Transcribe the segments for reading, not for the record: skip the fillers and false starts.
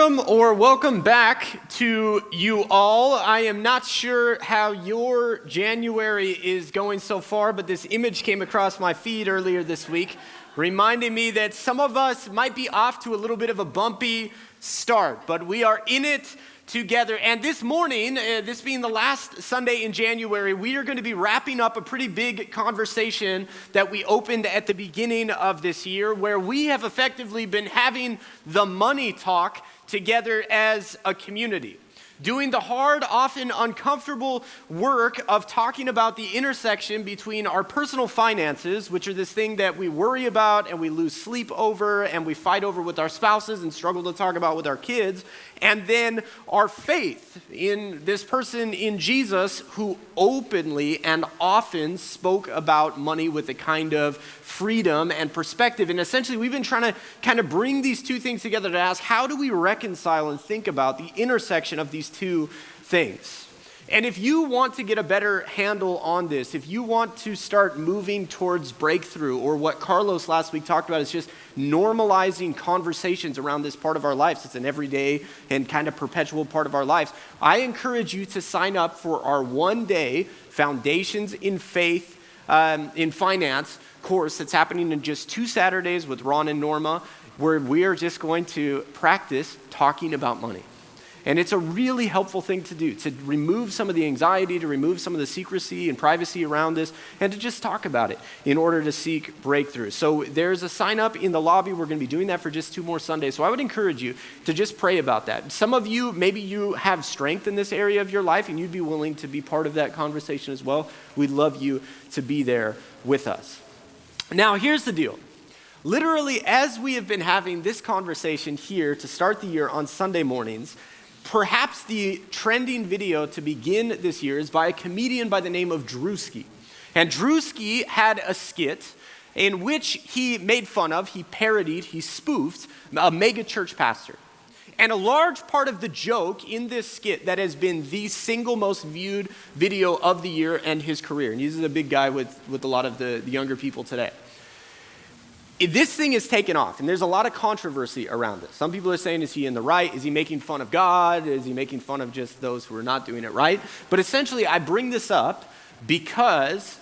Welcome back to you all. I am not sure how your January is going so far, but this image came across my feed earlier this week, reminding me that some of us might be off to a little bit of a bumpy start, but we are in it together. And this morning, this being the last Sunday in January, we are going to be wrapping up a pretty big conversation that we opened at the beginning of this year, where we have effectively been having the money talk together as a community, doing the hard, often uncomfortable work of talking about the intersection between our personal finances, which are this thing that we worry about and we lose sleep over and we fight over with our spouses and struggle to talk about with our kids, and then our faith in this person in Jesus who openly and often spoke about money with a kind of freedom and perspective. And essentially, we've been trying to kind of bring these two things together to ask, how do we reconcile and think about the intersection of these two things? And if you want to get a better handle on this, if you want to start moving towards breakthrough, or what Carlos last week talked about is just normalizing conversations around this part of our lives, it's an everyday and kind of perpetual part of our lives, I encourage you to sign up for our one-day Foundations in Faith in Finance course that's happening in just 2 Saturdays with Ron and Norma, where we are just going to practice talking about money. And it's a really helpful thing to do, to remove some of the anxiety, to remove some of the secrecy and privacy around this, and to just talk about it in order to seek breakthrough. So there's a sign up in the lobby. We're going to be doing that for just 2 more Sundays. So I would encourage you to just pray about that. Some of you, maybe you have strength in this area of your life and you'd be willing to be part of that conversation as well. We'd love you to be there with us. Now, here's the deal. Literally, as we have been having this conversation here to start the year on Sunday mornings, perhaps the trending video to begin this year is by a comedian by the name of Drewski. And Drewski had a skit in which he made fun of, he parodied, he spoofed a mega church pastor. And a large part of the joke in this skit that has been the single most viewed video of the year and his career, and he's a big guy with a lot of the younger people today. This thing is taken off, and there's a lot of controversy around this. Some people are saying, is he in the right? Is he making fun of God? Is he making fun of just those who are not doing it right? But essentially, I bring this up because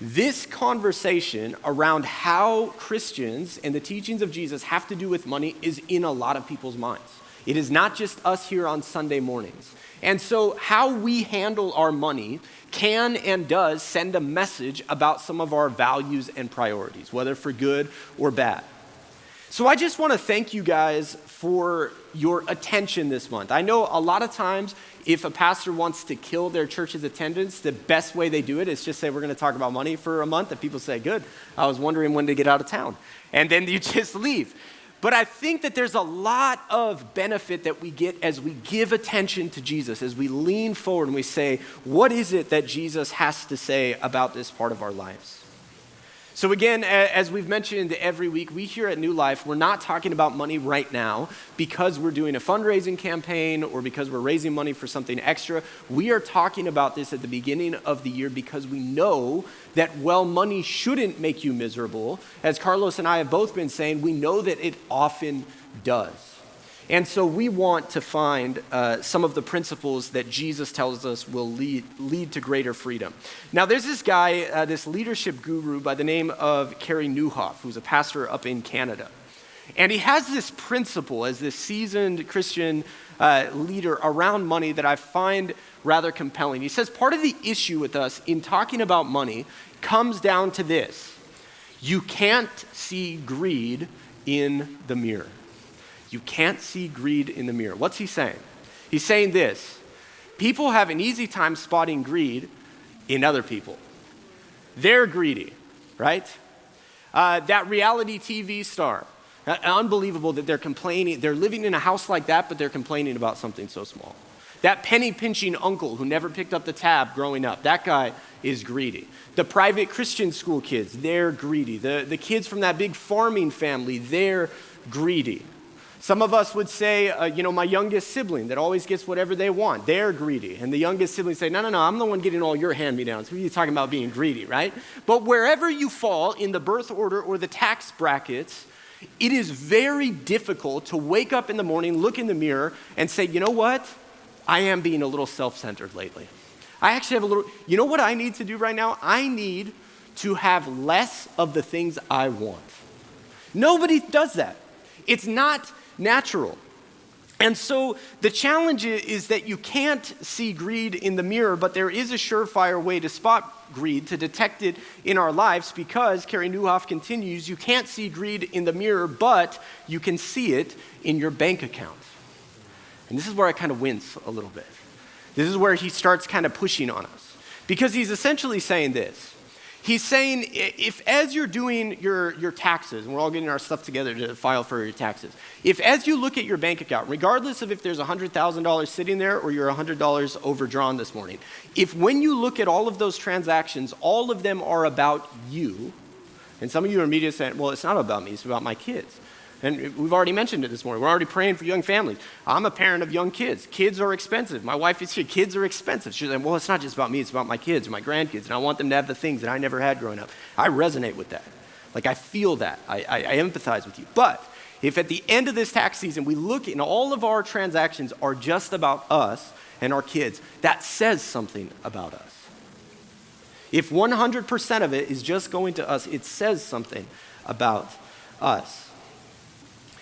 this conversation around how Christians and the teachings of Jesus have to do with money is in a lot of people's minds. It is not just us here on Sunday mornings. And so how we handle our money can and does send a message about some of our values and priorities, whether for good or bad. So I just want to thank you guys for your attention this month. I know a lot of times if a pastor wants to kill their church's attendance, the best way they do it is just say, we're going to talk about money for a month, and people say, good, I was wondering when to get out of town. And then you just leave. But I think that there's a lot of benefit that we get as we give attention to Jesus, as we lean forward and we say, what is it that Jesus has to say about this part of our lives? So again, as we've mentioned every week, we here at New Life, we're not talking about money right now because we're doing a fundraising campaign or because we're raising money for something extra. We are talking about this at the beginning of the year because we know that while money shouldn't make you miserable, as Carlos and I have both been saying, we know that it often does. And so we want to find some of the principles that Jesus tells us will lead to greater freedom. Now, there's this guy, this leadership guru by the name of Carey, who's a pastor up in Canada. And he has this principle as this seasoned Christian leader around money that I find rather compelling. He says part of the issue with us in talking about money comes down to this: you can't see greed in the mirror. You can't see greed in the mirror. What's he saying? He's saying this: people have an easy time spotting greed in other people. They're greedy, right? That reality TV star, unbelievable that they're complaining. They're living in a house like that, but they're complaining about something so small. That penny-pinching uncle who never picked up the tab growing up, that guy is greedy. The private Christian school kids, they're greedy. The kids from that big farming family, they're greedy. Some of us would say, my youngest sibling that always gets whatever they want, they're greedy. And the youngest sibling say, no, I'm the one getting all your hand-me-downs. Who are you talking about being greedy, right? But wherever you fall in the birth order or the tax brackets, It is very difficult to wake up in the morning, look in the mirror, and say, you know what? I am being a little self-centered lately. I actually have you know what I need to do right now? I need to have less of the things I want. Nobody does that. It's not natural. And so the challenge is that you can't see greed in the mirror, but there is a surefire way to spot greed, to detect it in our lives, because, Carey Nieuwhof continues, you can't see greed in the mirror, but you can see it in your bank account. And this is where I kind of wince a little bit. This is where he starts kind of pushing on us. Because he's essentially saying this. He's saying, if as you're doing your taxes, and we're all getting our stuff together to file for your taxes, if as you look at your bank account, regardless of if there's $100,000 sitting there or you're $100 overdrawn this morning, if when you look at all of those transactions, all of them are about you, and some of you are immediately saying, well, it's not about me, it's about my kids. And we've already mentioned it this morning. We're already praying for young families. I'm a parent of young kids. Kids are expensive. My wife is here. Kids are expensive. She's like, well, it's not just about me. It's about my kids, my grandkids, and I want them to have the things that I never had growing up. I resonate with that. Like, I feel that. I empathize with you. But if at the end of this tax season, we look and all of our transactions are just about us and our kids, that says something about us. If 100% of it is just going to us, it says something about us.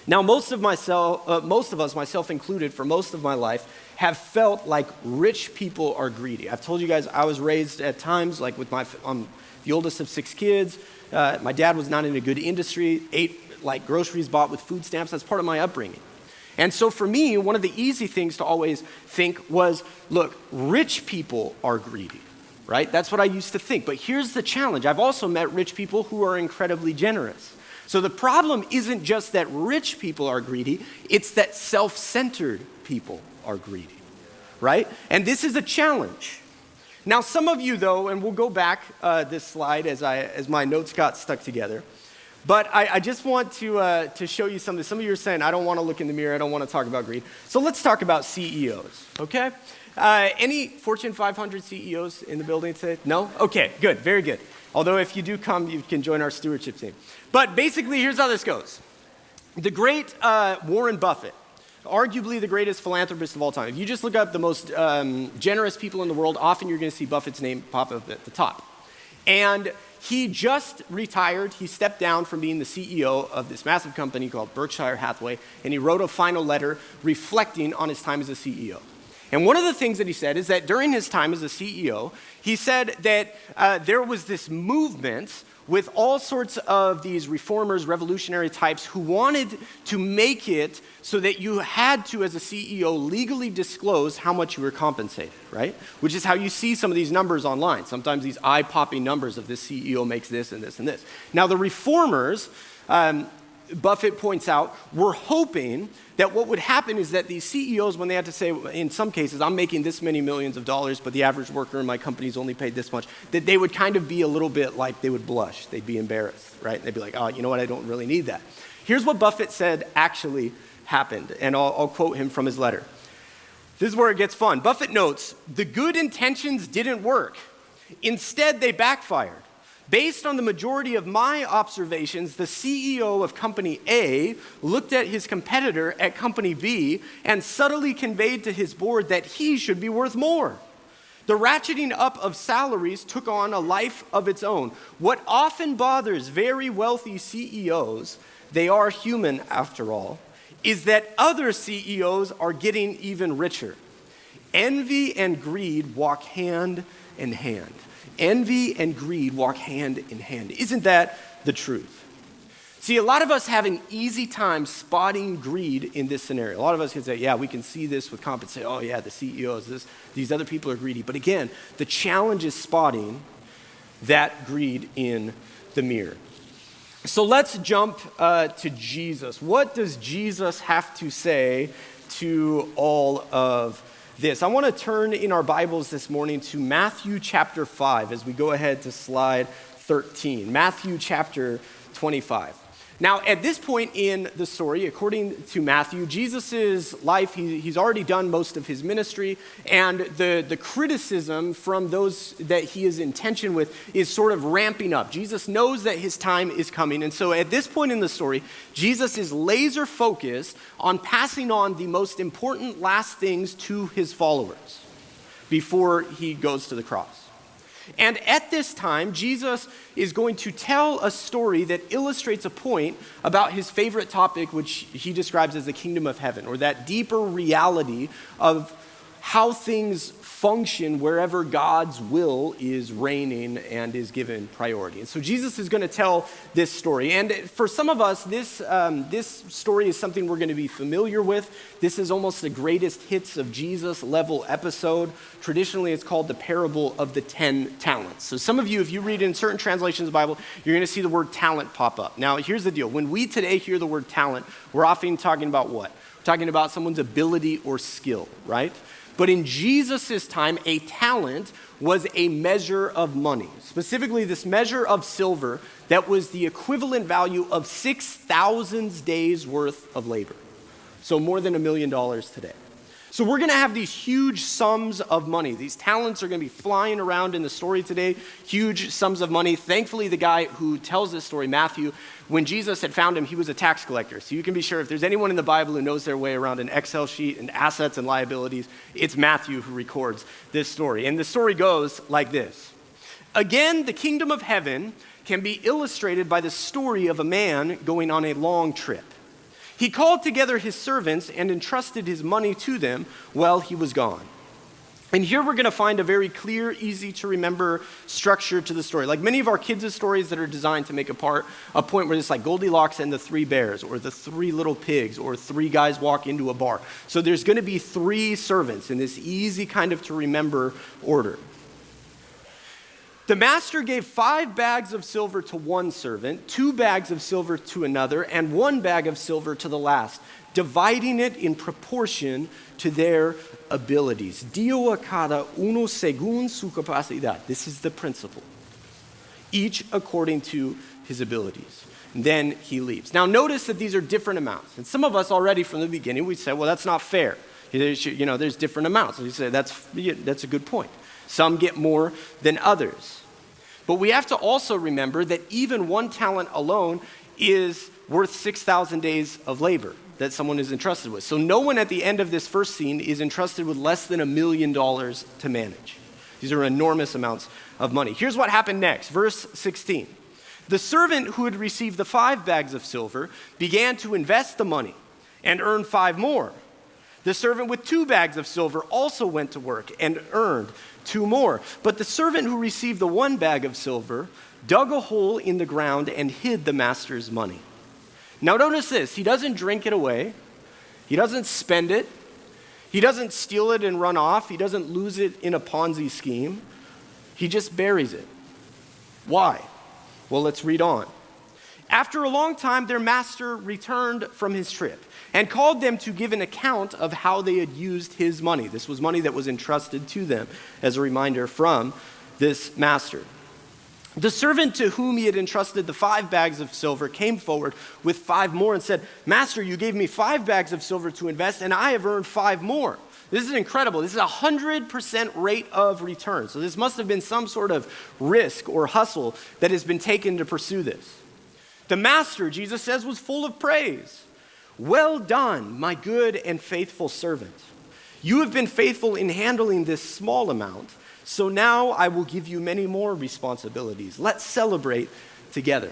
Now, most of us, myself included, for most of my life, have felt like rich people are greedy. I've told you guys I was raised at times, like with I'm the oldest of 6 kids. My dad was not in a good industry, ate like groceries bought with food stamps. That's part of my upbringing. And so for me, one of the easy things to always think was, look, rich people are greedy, right? That's what I used to think. But here's the challenge. I've also met rich people who are incredibly generous. So the problem isn't just that rich people are greedy, it's that self-centered people are greedy, right? And this is a challenge. Now, some of you, though, and we'll go back this slide as my notes got stuck together, but I just want to show you something. Some of you are saying, I don't want to look in the mirror, I don't want to talk about greed. So let's talk about CEOs, okay? Any Fortune 500 CEOs in the building today? No? Okay, good, very good. Although if you do come, you can join our stewardship team. But basically, here's how this goes. The great Warren Buffett, arguably the greatest philanthropist of all time. If you just look up the most generous people in the world, often you're going to see Buffett's name pop up at the top. And he just retired. He stepped down from being the CEO of this massive company called Berkshire Hathaway, and he wrote a final letter reflecting on his time as a CEO. And one of the things that he said is that during his time as a CEO, he said that there was this movement with all sorts of these reformers, revolutionary types who wanted to make it so that you had to, as a CEO, legally disclose how much you were compensated, right? Which is how you see some of these numbers online. Sometimes these eye-popping numbers of this CEO makes this and this and this. Now, the reformers, Buffett points out, were hoping that what would happen is that these CEOs, when they had to say, in some cases, I'm making this many millions of dollars, but the average worker in my company's only paid this much, that they would kind of be a little bit like, they would blush, they'd be embarrassed, right? They'd be like, oh, you know what, I don't really need that. Here's what Buffett said actually happened, and I'll quote him from his letter. This is where it gets fun. Buffett notes, the good intentions didn't work. Instead, they backfired. Based on the majority of my observations, the CEO of Company A looked at his competitor at Company B and subtly conveyed to his board that he should be worth more. The ratcheting up of salaries took on a life of its own. What often bothers very wealthy CEOs, they are human after all, is that other CEOs are getting even richer. Envy and greed walk hand in hand. Envy and greed walk hand in hand. Isn't that the truth? See, a lot of us have an easy time spotting greed in this scenario. A lot of us can say, yeah, we can see this with compensation. Oh, yeah, the CEOs, these other people are greedy. But again, the challenge is spotting that greed in the mirror. So let's jump to Jesus. What does Jesus have to say to all of this? I want to turn in our Bibles this morning to Matthew chapter 5 as we go ahead to slide 13. Matthew chapter 25. Now, at this point in the story, according to Matthew, Jesus' life, he's already done most of his ministry, and the criticism from those that he is in tension with is sort of ramping up. Jesus knows that his time is coming, and so at this point in the story, Jesus is laser focused on passing on the most important last things to his followers before he goes to the cross. And at this time, Jesus is going to tell a story that illustrates a point about his favorite topic, which he describes as the kingdom of heaven, or that deeper reality of how things function wherever God's will is reigning and is given priority. And so Jesus is going to tell this story. And for some of us, this story is something we're going to be familiar with. This is almost the greatest hits of Jesus level episode. Traditionally, it's called the parable of the 10 talents. So some of you, if you read in certain translations of the Bible, you're going to see the word talent pop up. Now, here's the deal. When we today hear the word talent, we're often talking about what? We're talking about someone's ability or skill, right? But in Jesus' time, a talent was a measure of money. Specifically, this measure of silver that was the equivalent value of 6,000 days worth of labor. So more than $1 million today. So we're going to have these huge sums of money. These talents are going to be flying around in the story today, huge sums of money. Thankfully, the guy who tells this story, Matthew, when Jesus had found him, he was a tax collector. So you can be sure if there's anyone in the Bible who knows their way around an Excel sheet and assets and liabilities, it's Matthew who records this story. And the story goes like this. Again, the kingdom of heaven can be illustrated by the story of a man going on a long trip. He called together his servants and entrusted his money to them while he was gone. And here we're going to find a very clear, easy to remember structure to the story. Like many of our kids' stories that are designed to make a point where it's like Goldilocks and the 3 bears, or the 3 little pigs, or 3 guys walk into a bar. So there's going to be 3 servants in this easy kind of to remember order. The master gave 5 bags of silver to one servant, 2 bags of silver to another, and 1 bag of silver to the last, dividing it in proportion to their abilities. Dio a cada uno según su capacidad. This is the principle. Each according to his abilities. And then he leaves. Now notice that these are different amounts. And some of us already from the beginning, we say, well, that's not fair. There's different amounts. And we say, that's a good point. Some get more than others. But we have to also remember that even 1 talent alone is worth 6,000 days of labor that someone is entrusted with. So no one at the end of this first scene is entrusted with less than $1 million to manage. These are enormous amounts of money. Here's what happened next. Verse 16. The servant who had received the 5 bags of silver began to invest the money and earn 5 more. The servant with 2 bags of silver also went to work and earned 2 more. But the servant who received the 1 bag of silver dug a hole in the ground and hid the master's money. Now notice this, he doesn't drink it away. He doesn't spend it. He doesn't steal it and run off. He doesn't lose it in a Ponzi scheme. He just buries it. Why? Well, let's read on. After a long time, their master returned from his trip and called them to give an account of how they had used his money. This was money that was entrusted to them as a reminder from this master. The servant to whom he had entrusted the 5 bags of silver came forward with 5 more and said, Master, you gave me 5 bags of silver to invest, and I have earned 5 more. This is incredible. This is 100% rate of return. So this must have been some sort of risk or hustle that has been taken to pursue this. The master, Jesus says, was full of praise. Well done, my good and faithful servant. You have been faithful in handling this small amount, so now I will give you many more responsibilities. Let's celebrate together.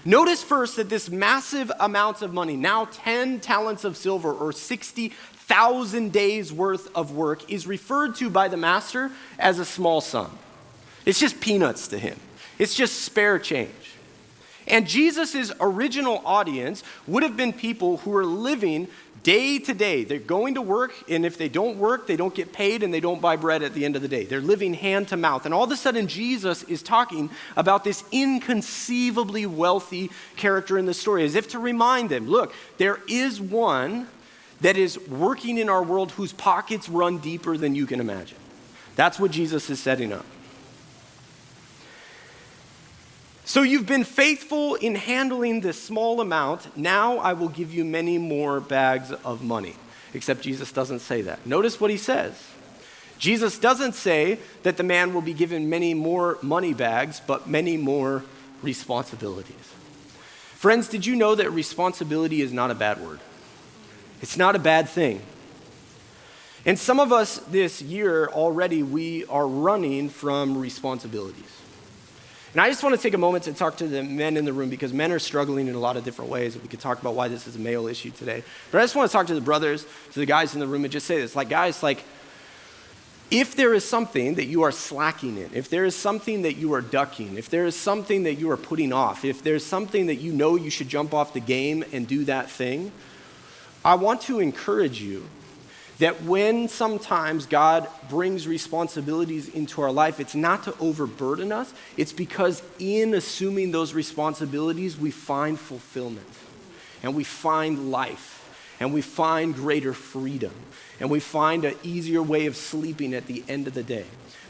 Notice first that this massive amount of money, now 10 talents of silver or 60,000 days worth of work, is referred to by the master as a small sum. It's just peanuts to him. It's just spare change. And Jesus' original audience would have been people who were living day to day. They're going to work, and if they don't work, they don't get paid, and they don't buy bread at the end of the day. They're living hand to mouth. And all of a sudden, Jesus is talking about this inconceivably wealthy character in the story, as if to remind them, look, there is one that is working in our world whose pockets run deeper than you can imagine. That's what Jesus is setting up. So you've been faithful in handling this small amount. Now I will give you many more bags of money. Except Jesus doesn't say that. Notice what he says. Jesus doesn't say that the man will be given many more money bags, but many more responsibilities. Friends, did you know that responsibility is not a bad word? It's not a bad thing. And some of us this year already, we are running from responsibilities. And I just want to take a moment to talk to the men in the room because men are struggling in a lot of different ways. We could talk about why this is a male issue today. But I just want to talk to the brothers, to the guys in the room and just say this. Like, guys, like, if there is something that you are slacking in, if there is something that you are ducking, if there is something that you are putting off, if there's something that you know you should jump off the game and do that thing, I want to encourage you that when sometimes God brings responsibilities into our life, it's not to overburden us. It's because in assuming those responsibilities, we find fulfillment and we find life and we find greater freedom and we find an easier way of sleeping at the end of the day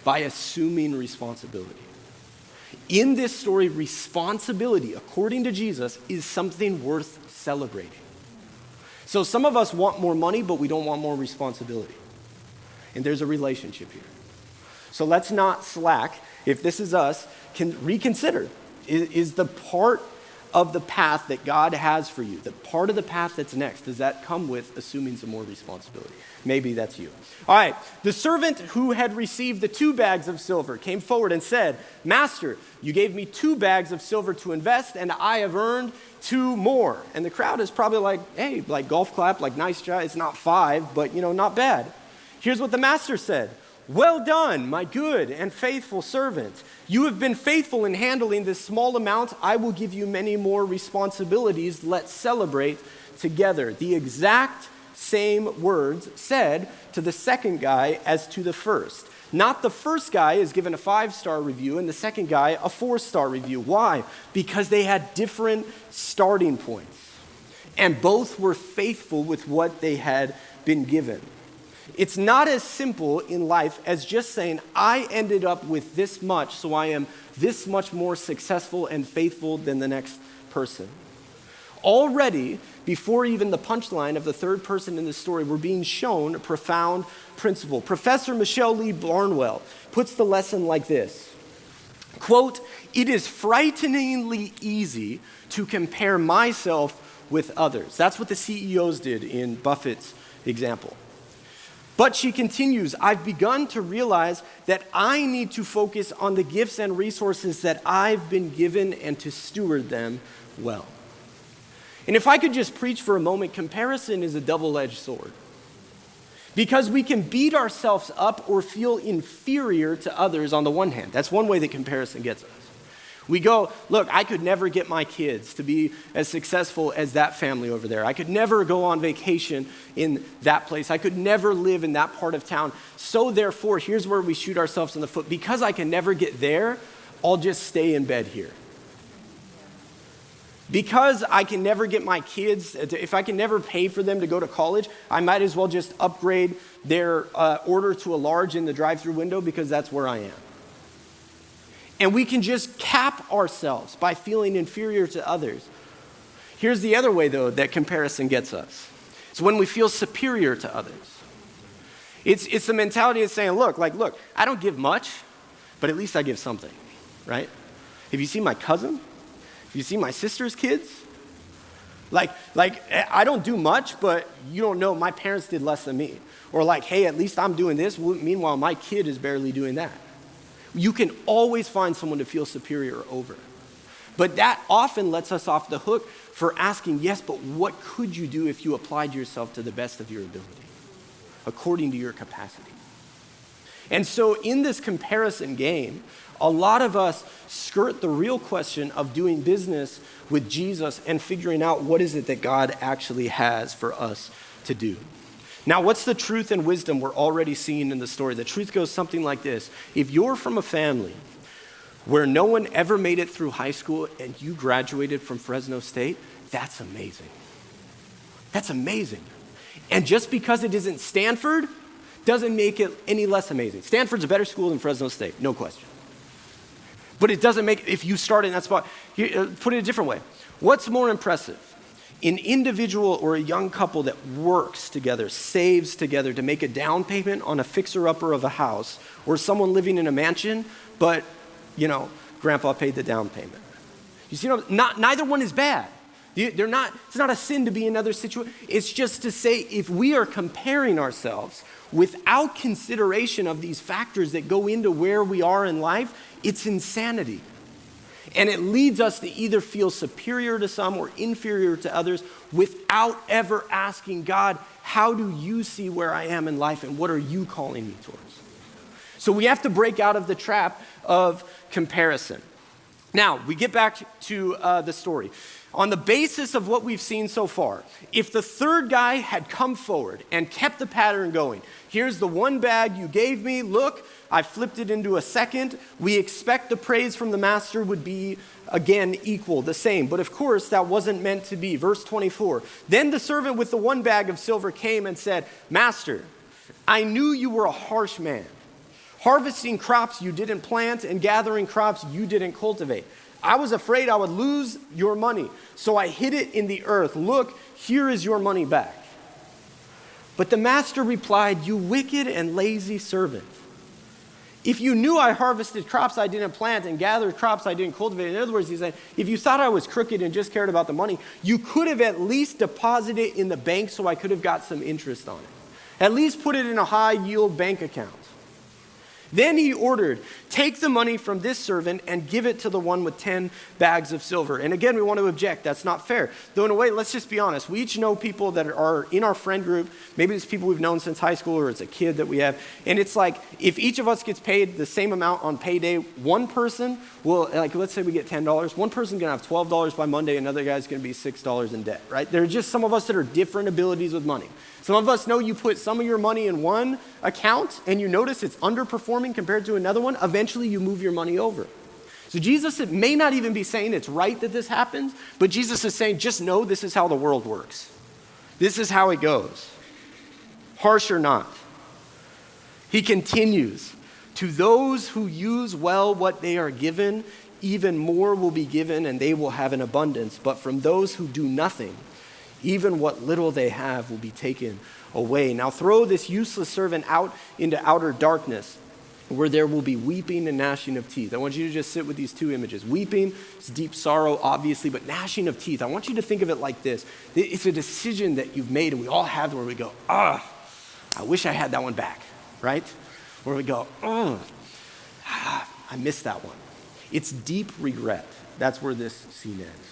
by assuming responsibility. In this story, responsibility, according to Jesus, is something worth celebrating. So some of us want more money, but we don't want more responsibility. And there's a relationship here. So let's not slack. If this is us, can reconsider. Is the part of the path that God has for you, the part of the path that's next, does that come with assuming some more responsibility? Maybe that's you. All right, the servant who had received the 2 bags of silver came forward and said, "Master, you gave me 2 bags of silver to invest, and I have earned 2 more." And the crowd is probably like, hey, like golf clap, like nice job. It's not 5, but not bad. Here's what the master said. "Well done, my good and faithful servant. You have been faithful in handling this small amount. I will give you many more responsibilities. Let's celebrate together." The exact same words said to the second guy as to the first. Not the first guy is given a 5-star review and the second guy a 4-star review. Why? Because they had different starting points. And both were faithful with what they had been given. It's not as simple in life as just saying, I ended up with this much, so I am this much more successful and faithful than the next person. Already, before even the punchline of the third person in the story, we're being shown a profound principle. Professor Michelle Lee Barnwell puts the lesson like this. Quote, "It is frighteningly easy to compare myself with others." That's what the CEOs did in Buffett's example. But she continues, "I've begun to realize that I need to focus on the gifts and resources that I've been given and to steward them well." And if I could just preach for a moment, comparison is a double-edged sword. Because we can beat ourselves up or feel inferior to others on the one hand. That's one way that comparison gets us. We go, look, I could never get my kids to be as successful as that family over there. I could never go on vacation in that place. I could never live in that part of town. So therefore, here's where we shoot ourselves in the foot. Because I can never get there, I'll just stay in bed here. Because I can never get my kids, if I can never pay for them to go to college, I might as well just upgrade their order to a large in the drive-through window because that's where I am. And we can just cap ourselves by feeling inferior to others. Here's the other way, though, that comparison gets us. It's when we feel superior to others. It's the mentality of saying, look, I don't give much, but at least I give something, right? Have you seen my cousin? Have you seen my sister's kids? Like I don't do much, but you don't know, my parents did less than me. Or like, hey, at least I'm doing this, meanwhile my kid is barely doing that. You can always find someone to feel superior over. But that often lets us off the hook for asking, yes, but what could you do if you applied yourself to the best of your ability, according to your capacity? And so in this comparison game, a lot of us skirt the real question of doing business with Jesus and figuring out what is it that God actually has for us to do. Now, what's the truth and wisdom we're already seeing in the story? The truth goes something like this. If you're from a family where no one ever made it through high school and you graduated from Fresno State, that's amazing. That's amazing. And just because it isn't Stanford doesn't make it any less amazing. Stanford's a better school than Fresno State, no question. But it doesn't make, if you start in that spot, put it a different way. What's more impressive? An individual or a young couple that works together, saves together to make a down payment on a fixer-upper of a house, or someone living in a mansion, but, grandpa paid the down payment. You see, neither one is bad. It's not a sin to be in another situation. It's just to say, if we are comparing ourselves without consideration of these factors that go into where we are in life, it's insanity. And it leads us to either feel superior to some or inferior to others without ever asking God, how do you see where I am in life and what are you calling me towards? So we have to break out of the trap of comparison. Now, we get back to the story. On the basis of what we've seen so far, if the third guy had come forward and kept the pattern going, here's the one bag you gave me, look, I flipped it into a second, we expect the praise from the master would be, again, equal, the same. But of course, that wasn't meant to be. Verse 24, then the servant with the one bag of silver came and said, Master, I knew you were a harsh man, harvesting crops you didn't plant and gathering crops you didn't cultivate. I was afraid I would lose your money, so I hid it in the earth. Look, here is your money back. But the master replied, you wicked and lazy servant. If you knew I harvested crops I didn't plant and gathered crops I didn't cultivate, in other words, he's saying, if you thought I was crooked and just cared about the money, you could have at least deposited it in the bank so I could have got some interest on it. At least put it in a high-yield bank account. Then he ordered, take the money from this servant and give it to the one with 10 bags of silver. And again, we want to object. That's not fair. Though in a way, let's just be honest. We each know people that are in our friend group. Maybe it's people we've known since high school or it's a kid that we have. And it's like, if each of us gets paid the same amount on payday, one person will, like let's say we get $10. One person's going to have $12 by Monday. Another guy's going to be $6 in debt, right? There are just some of us that are different abilities with money. Some of us know you put some of your money in one account and you notice it's underperforming compared to another one. Eventually you move your money over. So Jesus may not even be saying it's right that this happens, but Jesus is saying just know this is how the world works. This is how it goes. Harsh or not. He continues, to those who use well what they are given, even more will be given and they will have an abundance. But from those who do nothing, even what little they have will be taken away. Now throw this useless servant out into outer darkness, where there will be weeping and gnashing of teeth. I want you to just sit with these two images. Weeping is deep sorrow, obviously, but gnashing of teeth. I want you to think of it like this. It's a decision that you've made, and we all have where we go, I wish I had that one back, right? Where we go, I missed that one. It's deep regret. That's where this scene ends.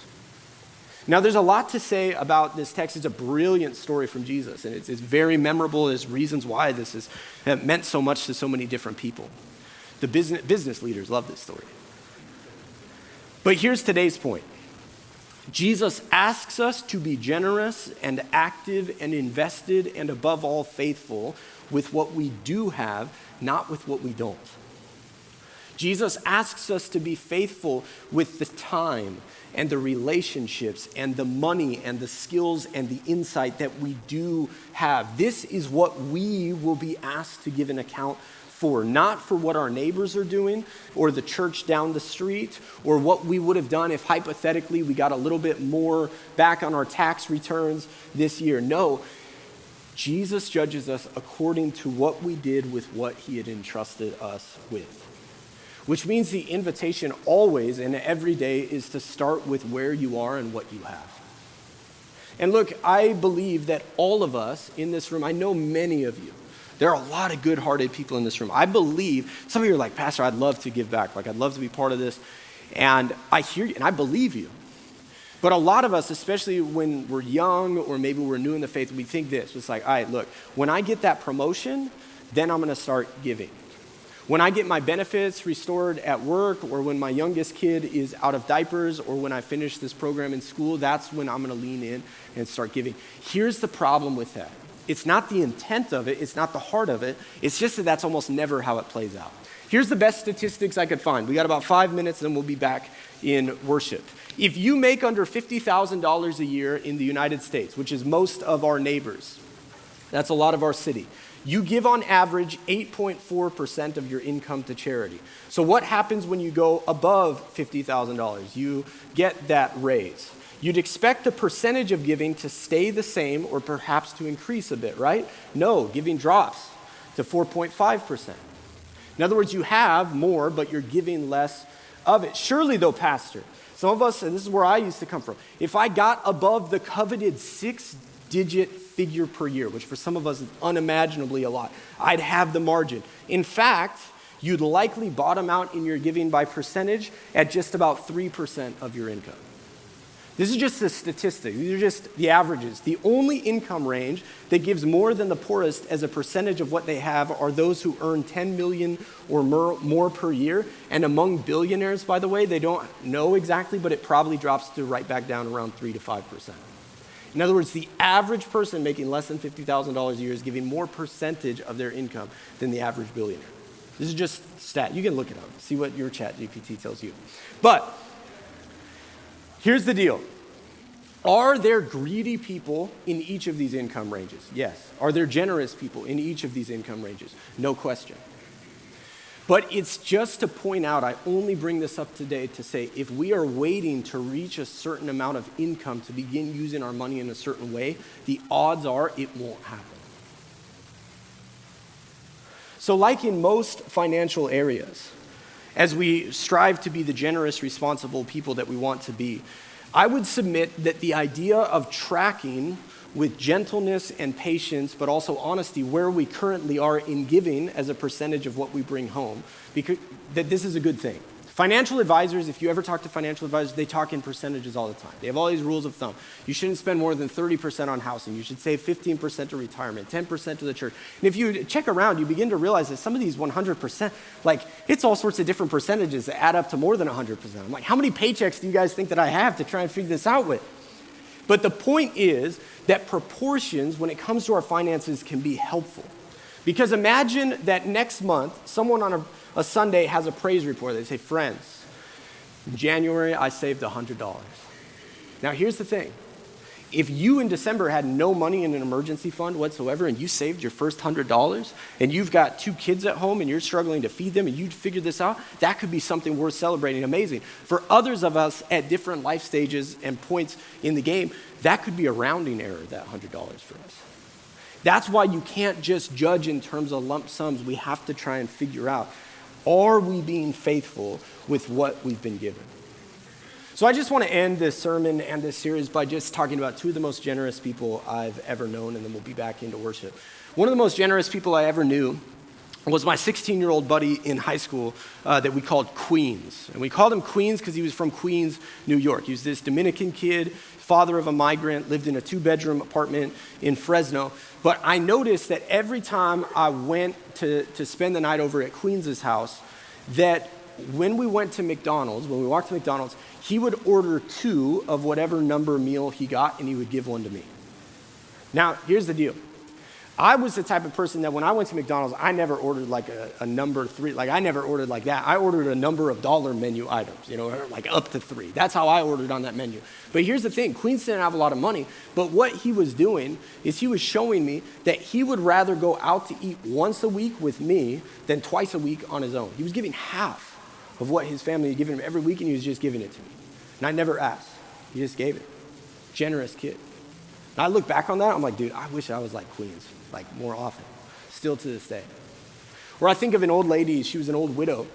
Now, there's a lot to say about this text. It's a brilliant story from Jesus, and it's very memorable. There's reasons why this has meant so much to so many different people. The business leaders love this story. But here's today's point. Jesus asks us to be generous and active and invested and above all faithful with what we do have, not with what we don't. Jesus asks us to be faithful with the time and the relationships and the money and the skills and the insight that we do have. This is what we will be asked to give an account for, not for what our neighbors are doing or the church down the street or what we would have done if hypothetically we got a little bit more back on our tax returns this year. No, Jesus judges us according to what we did with what he had entrusted us with. Which means the invitation always and every day is to start with where you are and what you have. And look, I believe that all of us in this room, I know many of you, there are a lot of good-hearted people in this room. I believe, some of you are like, Pastor, I'd love to give back. Like, I'd love to be part of this. And I hear you, and I believe you. But a lot of us, especially when we're young or maybe we're new in the faith, we think this. It's like, all right, look, when I get that promotion, then I'm going to start giving. When I get my benefits restored at work, or when my youngest kid is out of diapers, or when I finish this program in school, that's when I'm going to lean in and start giving. Here's the problem with that. It's not the intent of it. It's not the heart of it. It's just that that's almost never how it plays out. Here's the best statistics I could find. We got about 5 minutes, and we'll be back in worship. If you make under $50,000 a year in the United States, which is most of our neighbors, that's a lot of our city. You give on average 8.4% of your income to charity. So what happens when you go above $50,000? You get that raise. You'd expect the percentage of giving to stay the same or perhaps to increase a bit, right? No, giving drops to 4.5%. In other words, you have more, but you're giving less of it. Surely though, Pastor, some of us, and this is where I used to come from, if I got above the coveted 6-digit figure per year, which for some of us is unimaginably a lot, I'd have the margin. In fact, you'd likely bottom out in your giving by percentage at just about 3% of your income. This is just a statistic. These are just the averages. The only income range that gives more than the poorest as a percentage of what they have are those who earn 10 million or more per year. And among billionaires, by the way, they don't know exactly, but it probably drops to right back down around 3 to 5%. In other words, the average person making less than $50,000 a year is giving more percentage of their income than the average billionaire. This is just stat. You can look it up, see what your chat GPT tells you. But here's the deal. Are there greedy people in each of these income ranges? Yes. Are there generous people in each of these income ranges? No question. But it's just to point out, I only bring this up today to say, if we are waiting to reach a certain amount of income to begin using our money in a certain way, the odds are it won't happen. So like in most financial areas, as we strive to be the generous, responsible people that we want to be, I would submit that the idea of tracking with gentleness and patience, but also honesty, where we currently are in giving as a percentage of what we bring home, because that this is a good thing. Financial advisors, if you ever talk to financial advisors, they talk in percentages all the time. They have all these rules of thumb. You shouldn't spend more than 30% on housing. You should save 15% to retirement, 10% to the church. And if you check around, you begin to realize that some of these 100%, like it's all sorts of different percentages that add up to more than 100%. I'm like, how many paychecks do you guys think that I have to try and figure this out with? But the point is that proportions, when it comes to our finances, can be helpful. Because imagine that next month, someone on a Sunday has a praise report. They say, friends, in January, I saved $100. Now, here's the thing. If you in December had no money in an emergency fund whatsoever and you saved your first $100 and you've got 2 kids at home and you're struggling to feed them and you figured this out, that could be something worth celebrating, amazing. For others of us at different life stages and points in the game, that could be a rounding error, that $100 for us. That's why you can't just judge in terms of lump sums. We have to try and figure out, are we being faithful with what we've been given? So I just want to end this sermon and this series by just talking about 2 of the most generous people I've ever known, and then we'll be back into worship. One of the most generous people I ever knew was my 16-year-old buddy in high school that we called Queens. And we called him Queens because he was from Queens, New York. He was this Dominican kid, father of a migrant, lived in a 2-bedroom apartment in Fresno. But I noticed that every time I went to spend the night over at Queens's house, that when we went to McDonald's, when we walked to McDonald's, he would order 2 of whatever number meal he got, and he would give 1 to me. Now, here's the deal. I was the type of person that when I went to McDonald's, I never ordered like a number 3. Like I never ordered like that. I ordered a number of dollar menu items, like up to 3. That's how I ordered on that menu. But here's the thing. Queens didn't have a lot of money. But what he was doing is he was showing me that he would rather go out to eat once a week with me than twice a week on his own. He was giving half of what his family had given him every week, and he was just giving it to me. And I never asked. He just gave it. Generous kid. And I look back on that, I'm like, dude, I wish I was like Queens, like more often, still to this day. Or I think of an old lady, she was an old widow,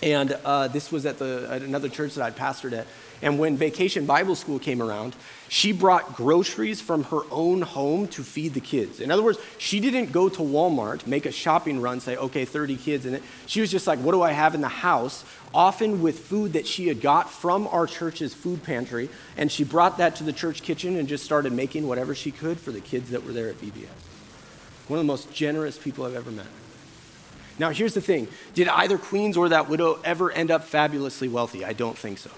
and this was at another church that I'd pastored at, and when Vacation Bible School came around, she brought groceries from her own home to feed the kids. In other words, she didn't go to Walmart, make a shopping run, say, okay, 30 kids in it. She was just like, what do I have in the house? Often with food that she had got from our church's food pantry, and she brought that to the church kitchen and just started making whatever she could for the kids that were there at VBS. One of the most generous people I've ever met. Now, here's the thing. Did either Queens or that widow ever end up fabulously wealthy? I don't think so.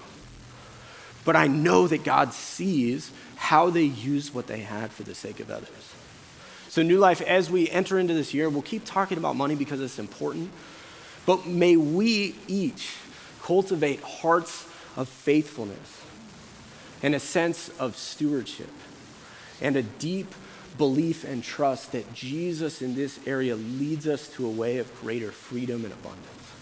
But I know that God sees how they used what they had for the sake of others. So New Life, as we enter into this year, we'll keep talking about money because it's important, but may we each cultivate hearts of faithfulness and a sense of stewardship and a deep belief and trust that Jesus in this area leads us to a way of greater freedom and abundance.